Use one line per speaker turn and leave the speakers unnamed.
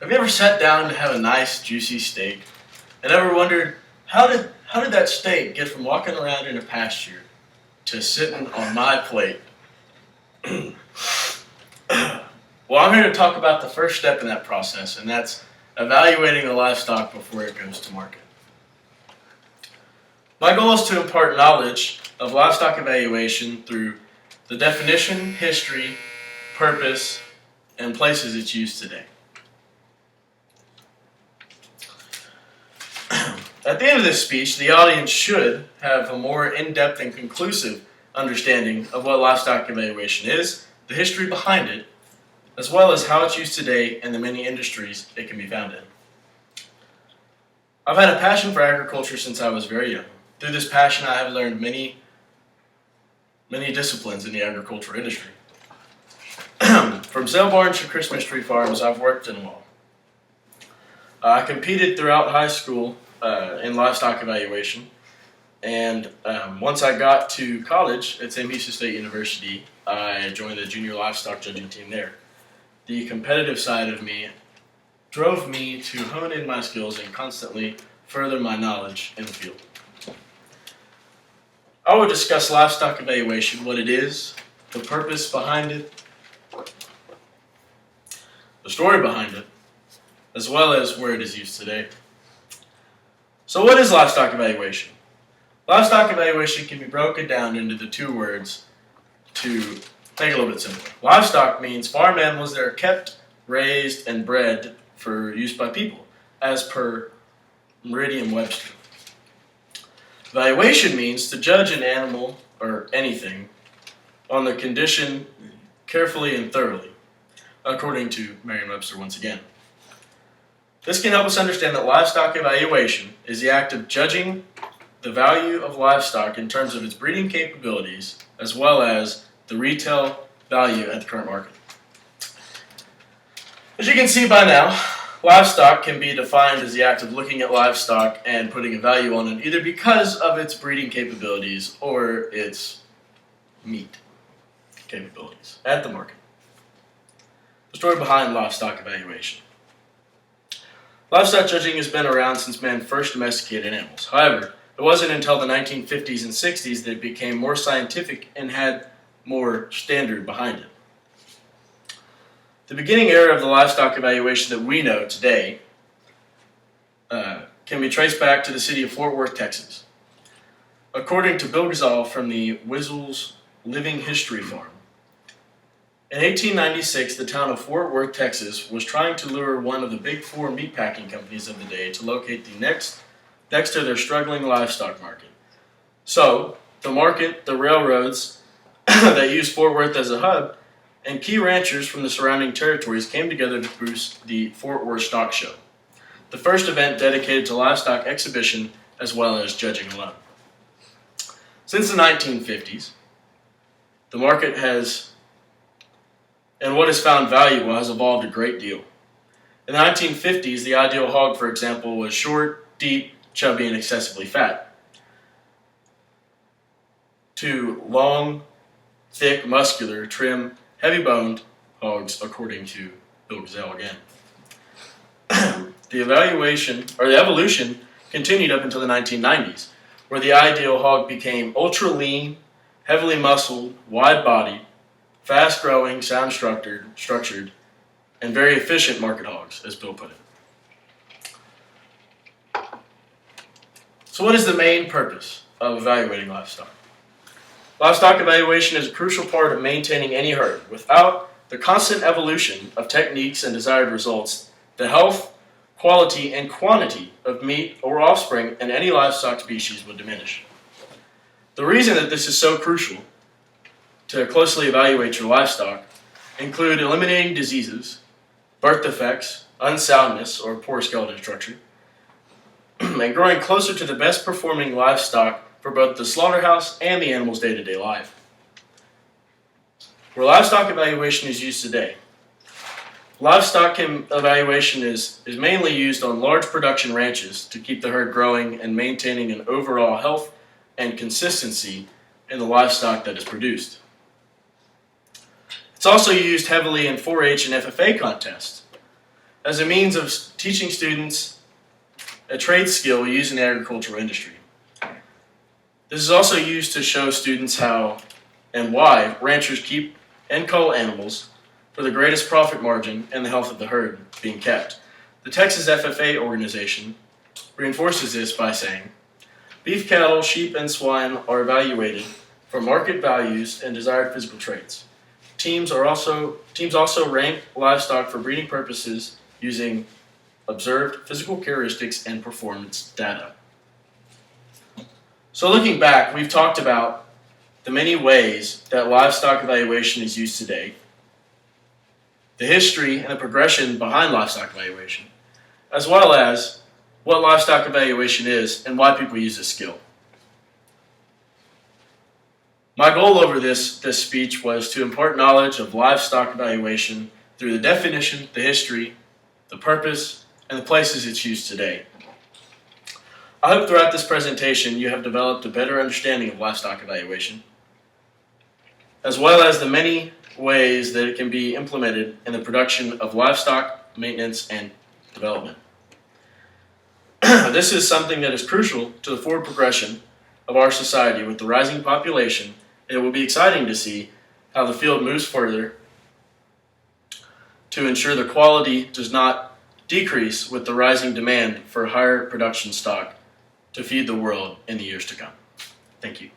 Have you ever sat down to have a nice, juicy steak and ever wondered how did that steak get from walking around in a pasture to sitting on my plate? Well, I'm here to talk about the first step in that process, and that's evaluating the livestock before it goes to market. My goal is to impart knowledge of livestock evaluation through the definition, history, purpose, and places it's used today. At the end of this speech, the audience should have a more in-depth and conclusive understanding of what livestock evaluation is, the history behind it, as well as how it's used today and the many industries it can be found in. I've had a passion for agriculture since I was very young. Through this passion, I have learned many disciplines in the agricultural industry. From sale barns to Christmas tree farms, I've worked in them all. I competed throughout high school in livestock evaluation, and once I got to college at Sam Houston State University, I joined the junior livestock judging team there. The competitive side of me drove me to hone in my skills and constantly further my knowledge in the field. I will discuss livestock evaluation, what it is, the purpose behind it, the story behind it, as well as where it is used today. So what is livestock evaluation? Livestock evaluation can be broken down into the two words to make it a little bit simpler. Livestock means farm animals that are kept, raised, and bred for use by people, as per Merriam-Webster. Evaluation means to judge an animal or anything on the condition carefully and thoroughly, according to Merriam-Webster once again. This can help us understand that livestock evaluation is the act of judging the value of livestock in terms of its breeding capabilities, as well as the retail value at the current market. As you can see by now, livestock can be defined as the act of looking at livestock and putting a value on it, either because of its breeding capabilities or its meat capabilities at the market. The story behind livestock evaluation. Livestock judging has been around since man first domesticated animals. However, it wasn't until the 1950s and 60s that it became more scientific and had more standard behind it. The beginning era of the livestock evaluation that we know today can be traced back to the city of Fort Worth, Texas. According to Bill Gazal from the Wizzles Living History Farm, in 1896, the town of Fort Worth, Texas, was trying to lure one of the big four meatpacking companies of the day to locate the next to their struggling livestock market. So, the market, the railroads that used Fort Worth as a hub, and key ranchers from the surrounding territories came together to boost the Fort Worth Stock Show, the first event dedicated to livestock exhibition as well as judging alone. Since the 1950s, the market and what is found valuable has evolved a great deal. In the 1950s, the ideal hog, for example, was short, deep, chubby, and excessively fat, to long, thick, muscular, trim, heavy-boned hogs, according to Bill Gazal again. The evolution continued up until the 1990s, where the ideal hog became ultra-lean, heavily muscled, wide-bodied, fast-growing, sound-structured, and very efficient market hogs, as Bill put it. So what is the main purpose of evaluating livestock? Livestock evaluation is a crucial part of maintaining any herd. Without the constant evolution of techniques and desired results, the health, quality, and quantity of meat or offspring in any livestock species would diminish. The reason that this is so crucial to closely evaluate your livestock include eliminating diseases, birth defects, unsoundness, or poor skeletal structure, and growing closer to the best performing livestock for both the slaughterhouse and the animal's day-to-day life. Where livestock evaluation is used today, livestock evaluation is mainly used on large production ranches to keep the herd growing and maintaining an overall health and consistency in the livestock that is produced. It's also used heavily in 4-H and FFA contests. as a means of teaching students a trade skill used in the agricultural industry. This is also used to show students how and why ranchers keep and cull animals for the greatest profit margin and the health of the herd being kept. The Texas FFA organization reinforces this by saying, beef cattle, sheep, and swine are evaluated for market values and desired physical traits. Teams also rank livestock for breeding purposes using observed physical characteristics and performance data. So looking back, we've talked about the many ways that livestock evaluation is used today, the history and the progression behind livestock evaluation, as well as what livestock evaluation is and why people use this skill. My goal over this speech was to impart knowledge of livestock evaluation through the definition, the history, the purpose, and the places it's used today. I hope throughout this presentation you have developed a better understanding of livestock evaluation, as well as the many ways that it can be implemented in the production of livestock, maintenance, and development. This is something that is crucial to the forward progression of our society with the rising population. It will be exciting to see how the field moves further to ensure the quality does not decrease with the rising demand for higher production stock to feed the world in the years to come. Thank you.